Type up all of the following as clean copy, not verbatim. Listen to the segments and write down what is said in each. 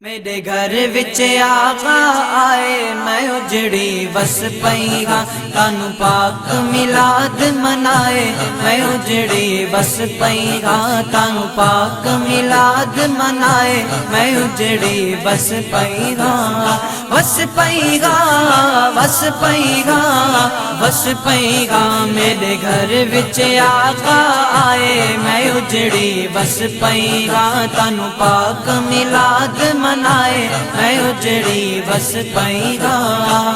میرے گھر وچ آقا آئے میں اجڑی بس پئی ہاں تانوں پاک میلاد منائے میں اجڑی بس پئی ہاں تانوں پاک میلاد منائے میں اجڑی بس پئی ہاں بس پئی ہاں بس پئی ہاں بس پئی ہاں میرے گھر وچ آقا آئے میں اجڑی بس پئی ہاں تانوں پاک میلاد منائے میں اجڑی بس پئی ہاں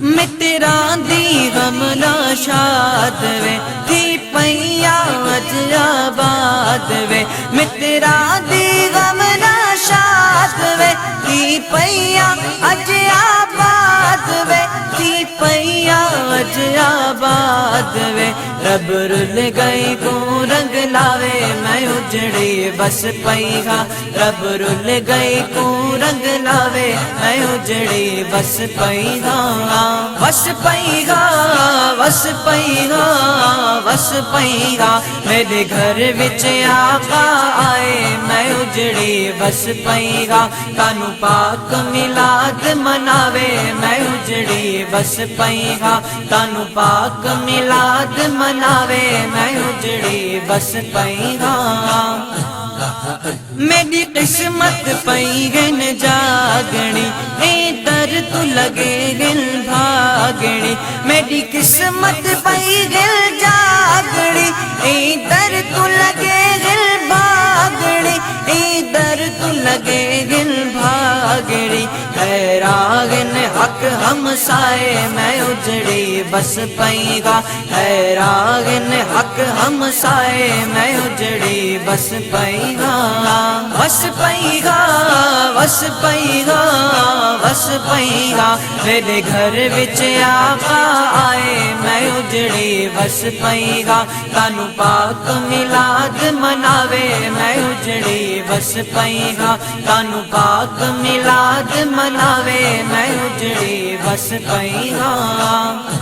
متراں دی غم ناشاد وے تھی پئیا اج آباد وے متراں دی غم ناشاد وے تھی پئیا اج آباد وے تھی پئیا اج آباد وے رب رل گئی کو رنگ لاوے میں اجڑی بس پئی ہاں رب رل گئی کو رنگ لاوے میں اجڑی بس پئی ہاں بس پئی ہاں بس پئی ہاں بس پئی ہاں میرے گھر وچ آقا آئے میں اجڑی بس پئی ہاں تانوں پاک میلاد مناوے میں اجڑی بس پئی ہاں تانوں پاک میلاد مناوے میں اجڑی بس پئی ہاں میری قسمت پئی گن جاگنی اے در تو لگے گل بھاگنی میری قسمت پئی گل جاگنی اے در تو لگے گل بھاگنی اے در تو لگے گل بھاگنی حیراغن حق ہمسائے میں اجڑی بس پئی ہاں حیراغن حق ہمسائے میں اجڑی بس پئی ہاں بس پئی ہاں بس پئی ہاں بس پئی ہاں میرے گھر وچ آقا آئے میں اجڑی بس پئی ہاں تانوں پاک میلاد مناوے میں اجڑی بس پئی ہاں تانوں پاک میلاد مناوے میں اجڑی بس پئی ہاں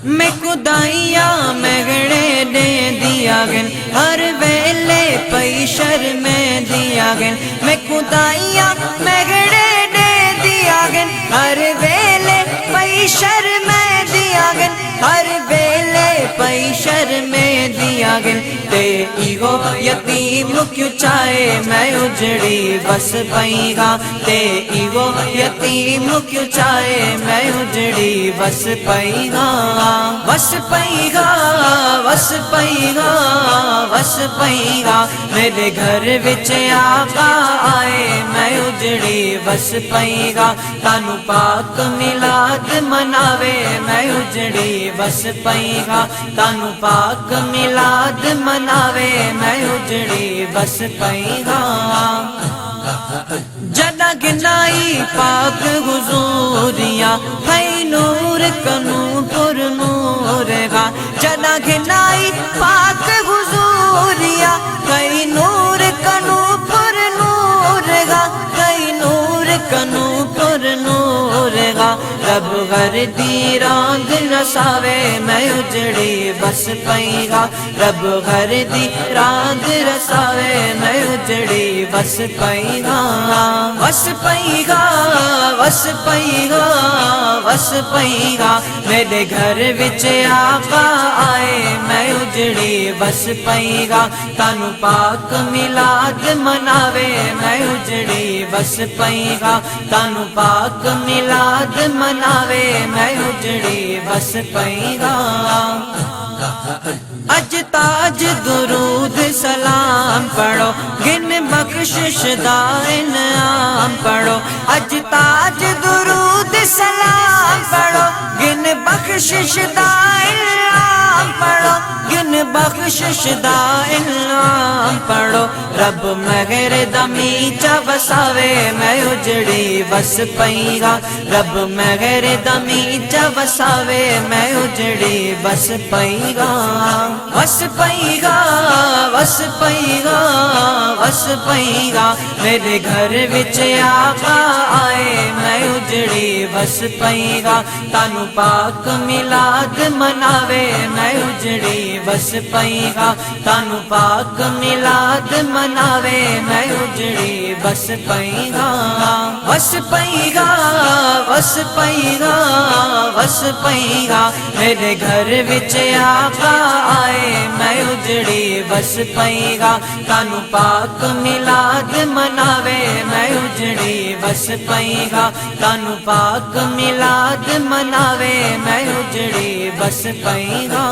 میں خدائیاں مگڑے دے دیا گن ہر ویلے پئی شرمے دیا گن میں خدائیاں مگڑے دے دیا گن ہر ویلے پئی شرمے دیا گن ہر ویلے پئی شرمے دیا گن تے ایہو یتیم کیوں چاہے میں اجڑی بس پئی ہاں تے ایہو یتیم کیوں چاہے میں اجڑی بس پئی ہاں بس پئی ہاں بس پئی ہاں بس پئی ہاں میرے گھر وچ آقا آئے میں اجڑی بس پئی ہاں تانوں پاک میلاد مناوے میں اجڑی بس پئی ہاں تانوں پاک میلاد مناوے میں اجڑی بس پئی ہاں جدا گنائی پاک حضوریاں ہے نور کنو پر نور گا جدا گنائی پاک حضوریاں ہے نور کنو پر نور گا ہے نور کنو پر نور گا رب گھر دی راند رساوے میں اجڑی بس پئی ہاں رب گھر دی راند رساوے میں اجڑی بس پئی ہاں بس پئی ہاں بس پئی ہاں بس پئی ہاں میرے گھر وچ آقا آئے میں اجڑی بس پئی ہاں تانوں پاک میلاد مناوے میں اجڑی بس پئی ہاں تانوں پاک میلاد مناوے میں اجڑی بس پئی ہاں اج تاج درود سلام پڑھو گن بخشش دا انعام پڑھو اج تاج درود سلام پڑھو گن بخشش دا انعام پڑھو گن بخشش دا انعام پڑھو رب مہر دمی چا وساوے میں اجڑی بس پئی ہاں رب مہر دمی چا وساوے میں اجڑی بس پئی ہاں بس پئی ہاں بس پئی ہاں بس پئی ہاں میرے گھر وچ آقا آئے میں اجڑی بس پئی ہاں تانوں پاک میلاد مناوے میں اجڑی بس پئی ہاں تانوں پاک میلاد مناوے میں اجڑی بس وس پئیگا وس پئیگا وس پئیگا وس پئیگا میرے گھر وچ آقا آئے میں اجڑی وس پئیگا تانو پاک میلاد مناوے میں اجڑی وس پئیگا تانو پاک میلاد مناوے میں اجڑی وس پئیگا